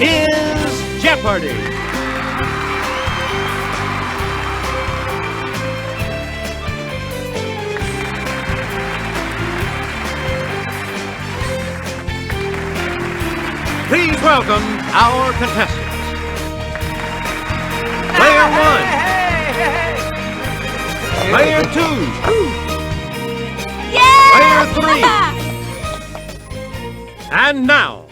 is Jeopardy! Please welcome our contestants. Player 1. Player 2. Player 3. And now,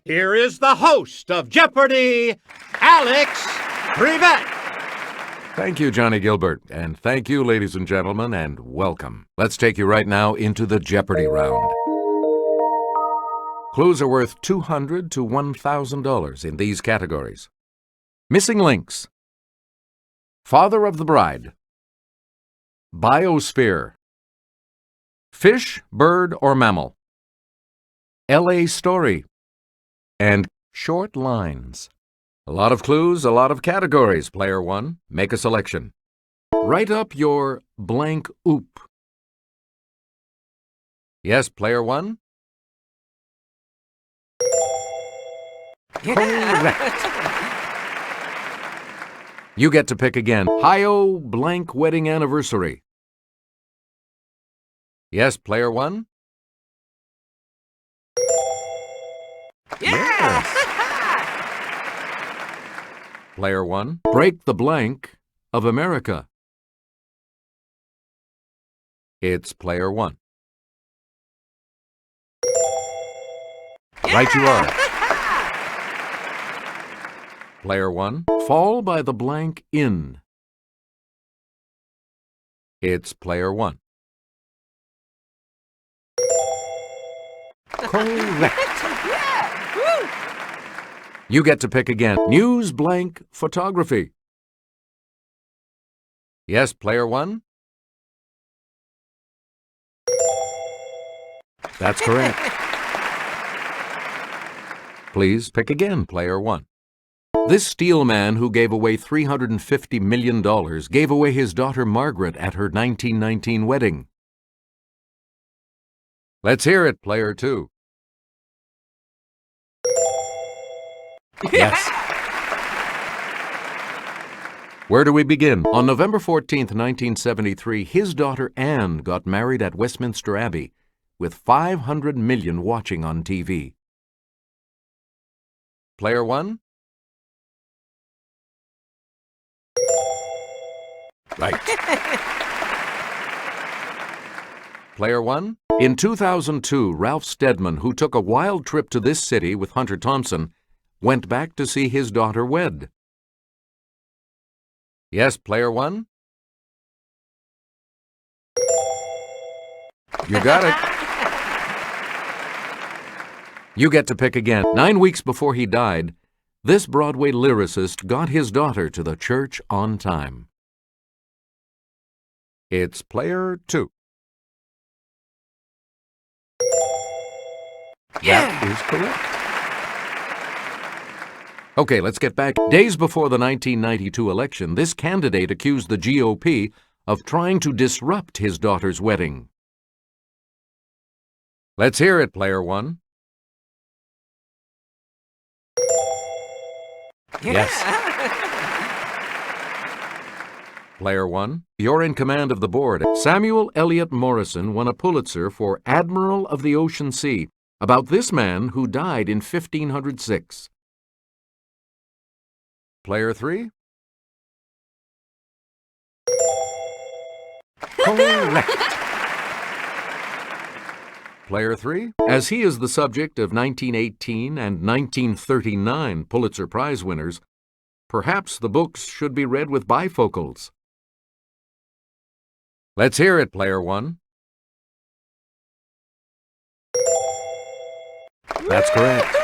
here is the host of Jeopardy, Alex Brevet. Thank you, Johnny Gilbert. And thank you, ladies and gentlemen, and welcome. Let's take you right now into the Jeopardy round. Clues are worth $200 to $1,000 in these categories. Missing links. Father of the bride. Biosphere. Fish, bird, or mammal. LA story. And short lines. A lot of clues, a lot of categories, player 1. Make a selection. Write up your blank oop. Yes, player 1? Correct. You get to pick again. Hi-oh blank wedding anniversary. Yes, player 1? Yes. Player 1. Break the blank of America. It's player 1. Right you are. Player 1. Fall by the blank in. It's player 1. Correct. You get to pick again. News blank photography. Yes, player 1? That's correct. Please pick again, player 1. This steel man who gave away $350 million gave away his daughter Margaret at her 1919 wedding. Let's hear it, player 2. Yes. Where do we begin? On November 14th, 1973, his daughter Anne got married at Westminster Abbey, with 500 million watching on TV. Player 1? Right. Player 1? In 2002, Ralph Steadman, who took a wild trip to this city with Hunter Thompson, went back to see his daughter wed. Yes, player 1? You got it. You get to pick again. 9 weeks before he died, this Broadway lyricist got his daughter to the church on time. It's player 2. That is correct. Okay, let's get back. Days before the 1992 election, this candidate accused the GOP of trying to disrupt his daughter's wedding. Let's hear it, player 1. Yes. Player 1, you're in command of the board. Samuel Eliot Morison won a Pulitzer for Admiral of the Ocean Sea about this man who died in 1506. Player 3? Correct. Player 3? As he is the subject of 1918 and 1939 Pulitzer Prize winners, perhaps the books should be read with bifocals. Let's hear it, player 1. That's correct.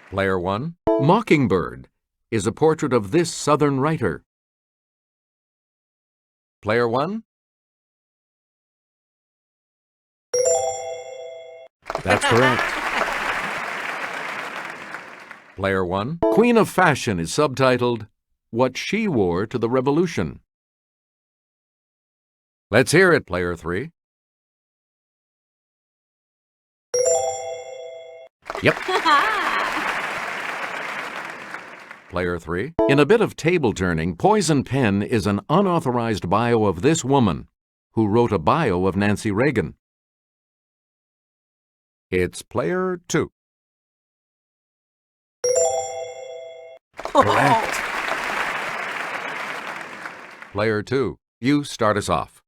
Player 1. Mockingbird is a portrait of this Southern writer. Player 1. That's correct. Player 1. Queen of Fashion is subtitled, What She Wore to the Revolution. Let's hear it, player 3. Yep. Player 3. In a bit of table turning, Poison Pen is an unauthorized bio of this woman who wrote a bio of Nancy Reagan. It's Player 2. Correct. Player 2, you start us off.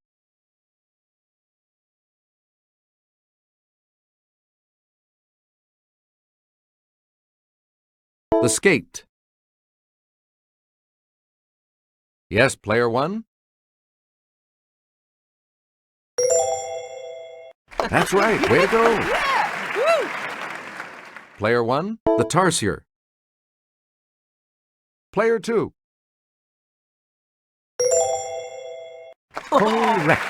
The skate. Yes, Player 1? That's right. Way to go. Player 1, the tarsier. Player 2. Correct.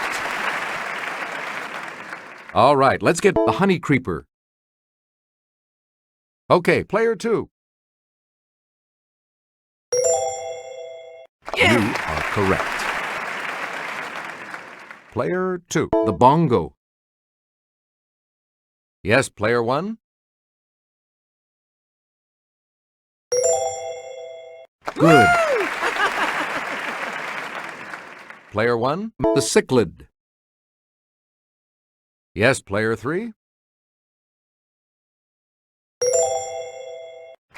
All right, let's get the honey creeper. Okay, Player 2. You are correct. Player 2, the bongo. Yes, Player 1? Good. Player 1, the cichlid. Yes, Player 3?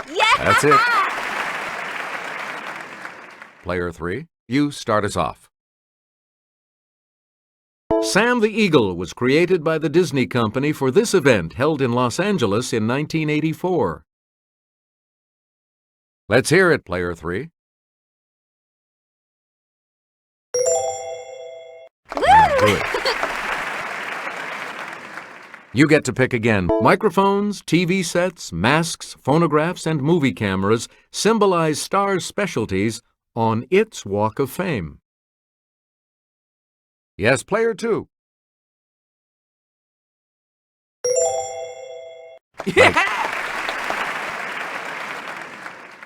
Yeah! That's it. Player 3, you start us off. Sam the Eagle was created by the Disney Company for this event held in Los Angeles in 1984. Let's hear it, Player 3. Good. You get to pick again. Microphones, TV sets, masks, phonographs, and movie cameras symbolize Star's specialties on its Walk of Fame. Yes, Player 2. Yeah! Right.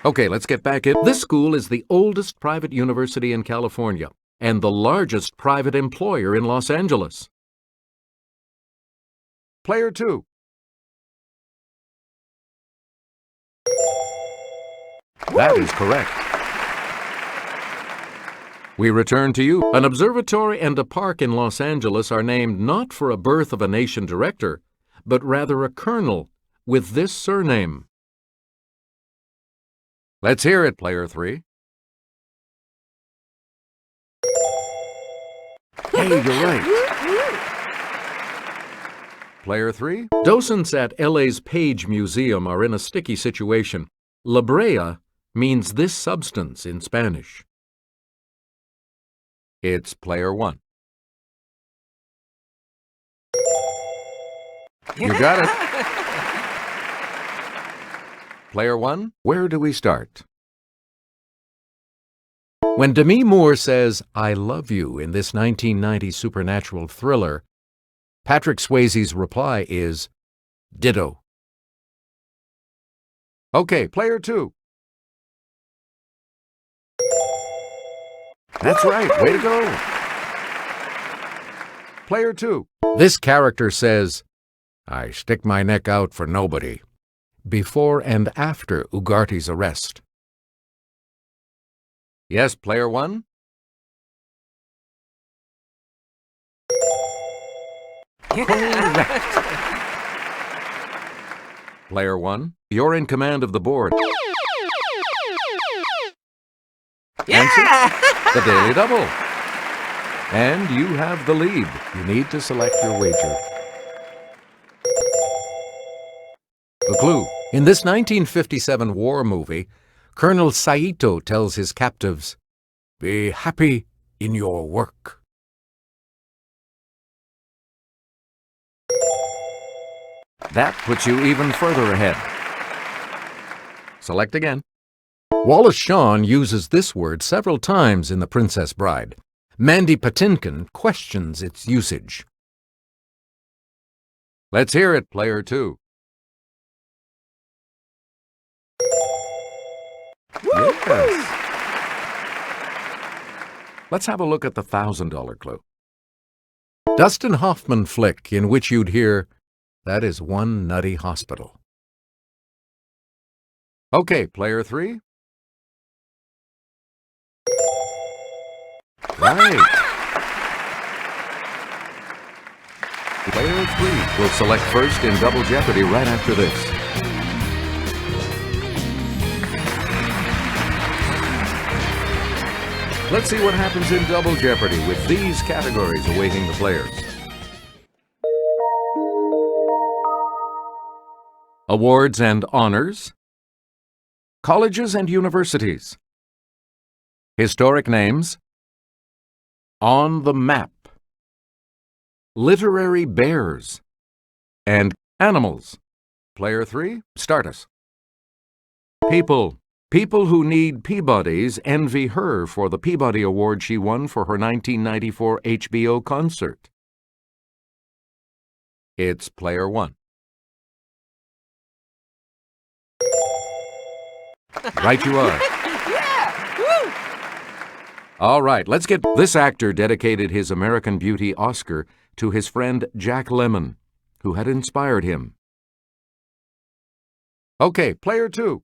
Okay, let's get back in. This school is the oldest private university in California and the largest private employer in Los Angeles. Player 2. That is correct. We return to you. An observatory and a park in Los Angeles are named not for a birth of a nation director, but rather a colonel with this surname. Let's hear it, Player 3. Hey, you're right. Player 3. Docents at LA's Page Museum are in a sticky situation. La brea means this substance in Spanish. It's Player 1. You got it. Player 1, where do we start? When Demi Moore says, "I love you" in this 1990 supernatural thriller, Patrick Swayze's reply is, "Ditto." Okay, Player 2. That's right. Way to go. Player 2. This character says, "I stick my neck out for nobody," before and after Ugarte's arrest. Yes, Player 1? Correct. Player 1, you're in command of the board. Answer, the Daily Double. And you have the lead. You need to select your wager. The clue. In this 1957 war movie, Colonel Saito tells his captives, "Be happy in your work." That puts you even further ahead. Select again. Wallace Shawn uses this word several times in The Princess Bride. Mandy Patinkin questions its usage. Let's hear it, Player 2. Yes. Let's have a look at the $1,000 clue. Dustin Hoffman flick in which you'd hear, "That is one nutty hospital." Okay, player 3. Right. Player 3 will select first in Double Jeopardy right after this. Let's see what happens in Double Jeopardy with these categories awaiting the players. Awards and honors. Colleges and universities. Historic names. On the map. Literary bears. And animals. Player 3, start us. People. People who need Peabodys envy her for the Peabody Award she won for her 1994 HBO concert. It's player 1. Right you are. Yeah! Woo! All right, let's get... This actor dedicated his American Beauty Oscar to his friend Jack Lemmon, who had inspired him. Okay, player 2.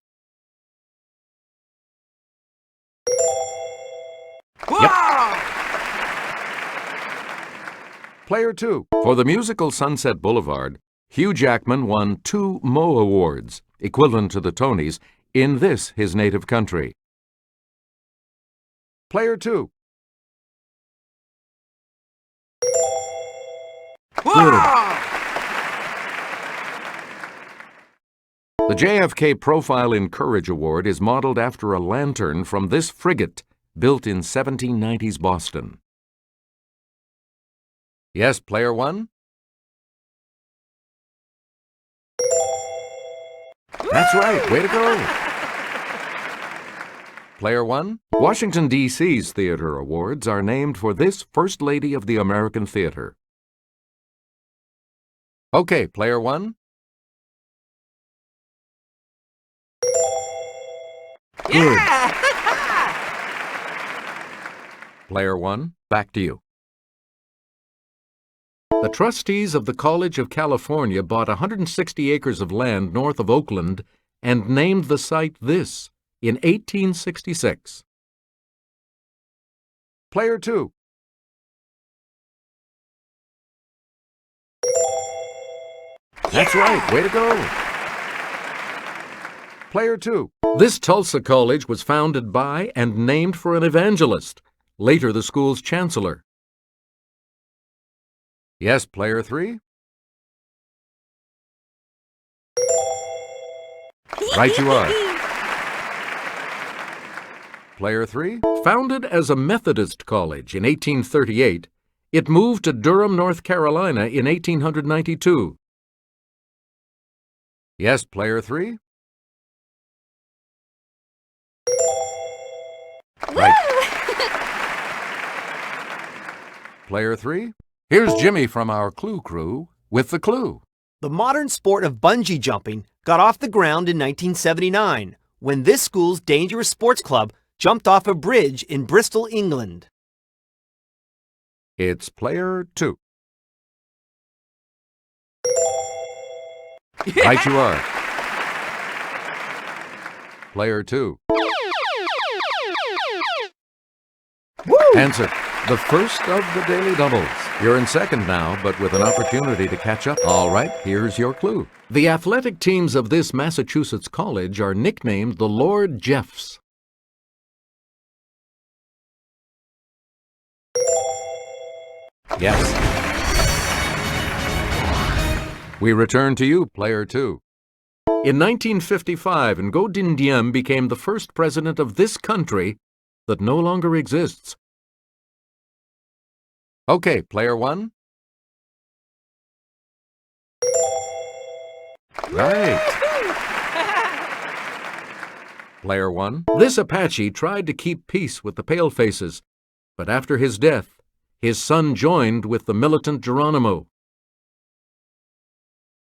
Wow! Player 2. For the musical Sunset Boulevard, Hugh Jackman won 2 Mo Awards, equivalent to the Tonys, in this his native country. Player 2. Wow! The JFK Profile in Courage Award is modeled after a lantern from this frigate, built in 1790s Boston. Yes, player 1? That's right, way to go! Player 1? Washington, D.C.'s theater awards are named for this First Lady of the American Theater. Okay, player 1? Yeah! Player 1, back to you. The trustees of the College of California bought 160 acres of land north of Oakland and named the site this in 1866. Player 2. That's right, way to go. Player 2. This Tulsa college was founded by and named for an evangelist, later the school's chancellor. Yes, player 3? Right you are. Player 3? Founded as a Methodist college in 1838, it moved to Durham, North Carolina in 1892. Yes, player 3? Right. Player 3? Here's Jimmy from our Clue Crew with the clue. The modern sport of bungee jumping got off the ground in 1979 when this school's dangerous sports club jumped off a bridge in Bristol, England. It's player 2. Right you are. Player 2. Woo! Answer. The first of the daily doubles. You're in second now, but with an opportunity to catch up. All right, here's your clue. The athletic teams of this Massachusetts college are nicknamed the Lord Jeffs. Yes. We return to you, player 2. In 1955, Ngo Dinh Diem became the first president of this country that no longer exists. Okay, player 1. Right. Player 1. This Apache tried to keep peace with the Palefaces, but after his death, his son joined with the militant Geronimo.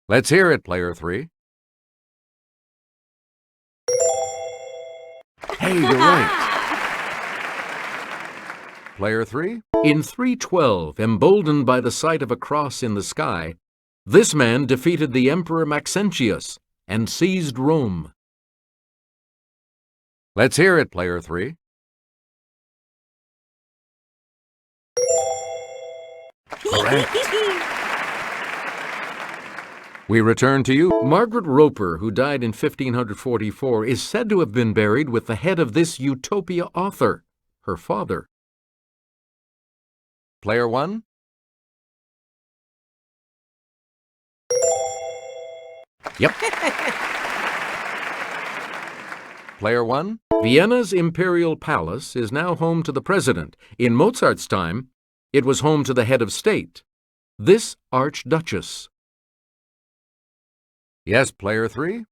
Let's hear it, player 3. Hey, you're right. Player 3. In 312, emboldened by the sight of a cross in the sky, this man defeated the Emperor Maxentius and seized Rome. Let's hear it, player 3. Correct. We return to you. Margaret Roper, who died in 1544, is said to have been buried with the head of this Utopia author, her father. Player 1. Yep. Player 1. Vienna's Imperial Palace is now home to the president. In Mozart's time, it was home to the head of state, this Archduchess. Yes, player 3.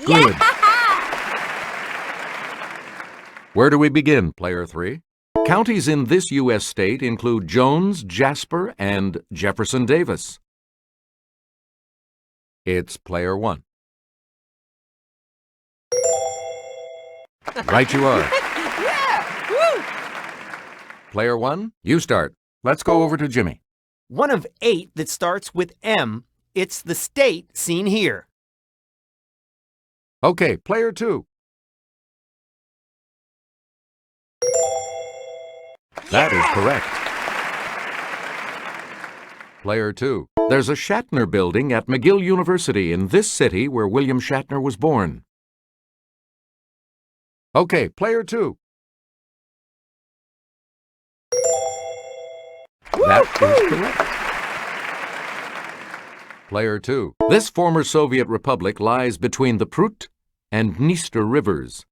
Good. Where do we begin, player 3? Counties in this U.S. state include Jones, Jasper, and Jefferson Davis. It's player 1. Right you are. Yeah! Woo! Player 1, you start. Let's go over to Jimmy. One of 8 that starts with M. It's the state seen here. Okay, player 2. That is correct. Player 2. There's a Shatner building at McGill University in this city where William Shatner was born. Okay, player 2. That is correct. Player 2. This former Soviet republic lies between the Prut and Dniester rivers.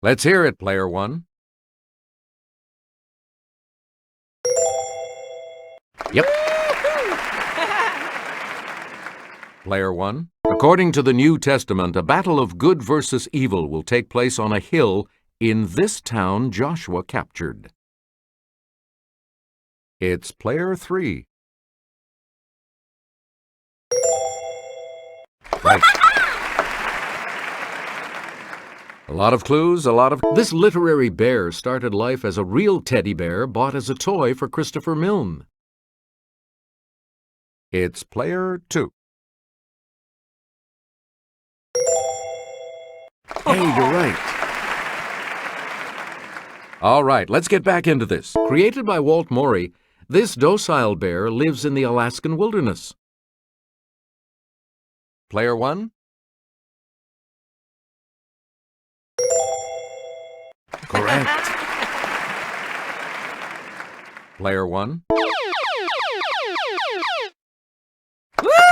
Let's hear it, player 1. Yep. Player 1. According to the New Testament, a battle of good versus evil will take place on a hill in this town Joshua captured. It's player 3. Right. A lot of clues, a lot of... This literary bear started life as a real teddy bear bought as a toy for Christopher Milne. It's player 2. Hey, you're right. All right, let's get back into this. Created by Walt Morey, this docile bear lives in the Alaskan wilderness. Player 1. Correct. Player 1.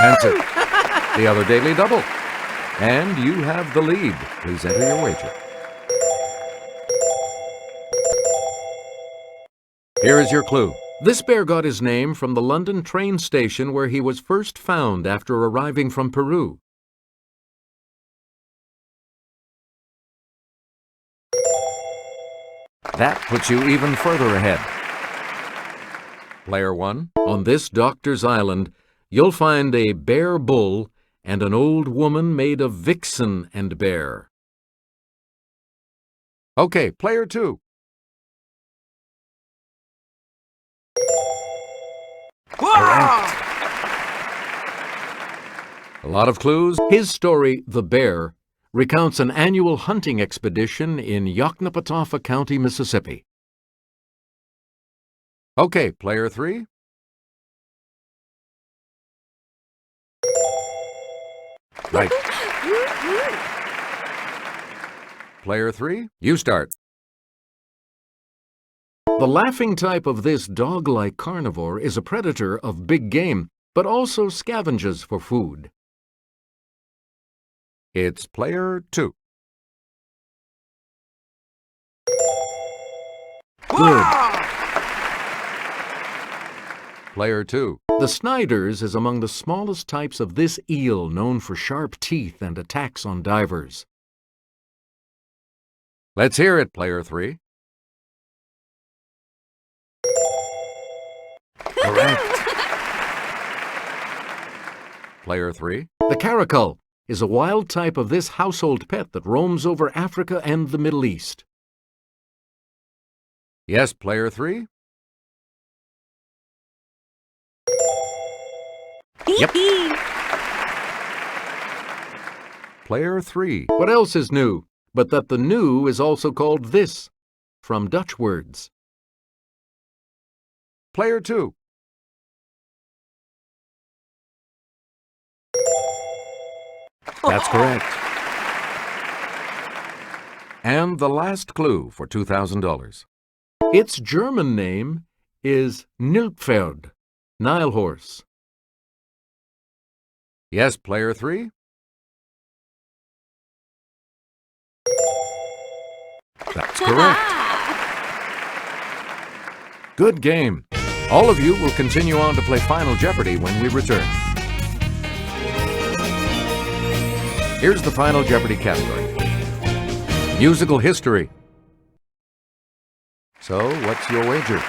Answer. The other Daily Double. And you have the lead. Please enter your wager. Here is your clue. This bear got his name from the London train station where he was first found after arriving from Peru. That puts you even further ahead. Player 1, on this doctor's island, you'll find a bear bull and an old woman made of vixen and bear. Okay, player 2. Correct. A lot of clues. His story, The Bear, recounts an annual hunting expedition in Yoknapatawpha County, Mississippi. Okay, player 3. Right. Player 3, you start. The laughing type of this dog-like carnivore is a predator of big game, but also scavenges for food. It's player 2. Good. Player 2. The Sniders is among the smallest types of this eel, known for sharp teeth and attacks on divers. Let's hear it, player 3. Correct. Player 3. The caracal is a wild type of this household pet that roams over Africa and the Middle East. Yes, player 3. Yep. Player 3. What else is new, but that the new is also called this, from Dutch words? Player 2. That's correct. And the last clue for $2,000. Its German name is Nilpferd, Nile horse. Yes, player 3? That's correct. Good game. All of you will continue on to play Final Jeopardy when we return. Here's the Final Jeopardy category. Musical history. So, what's your wager?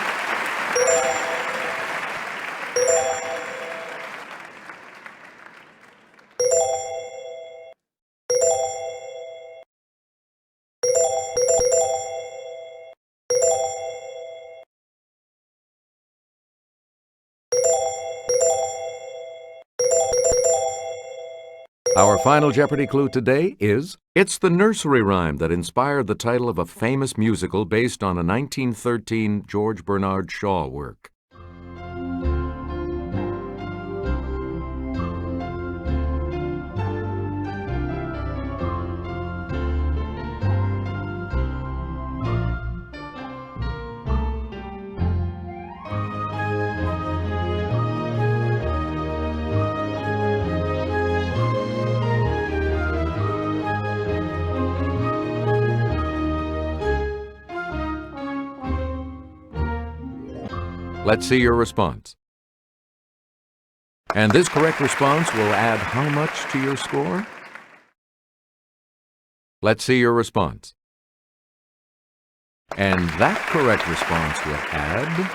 Our Final Jeopardy clue today is, it's the nursery rhyme that inspired the title of a famous musical based on a 1913 George Bernard Shaw work. Let's see your response. And this correct response will add how much to your score? Let's see your response. And that correct response will add.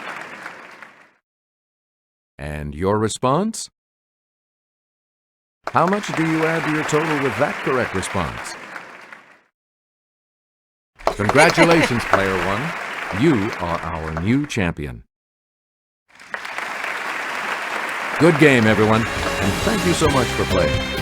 And your response? How much do you add to your total with that correct response? Congratulations, player 1. You are our new champion. Good game, everyone, and thank you so much for playing.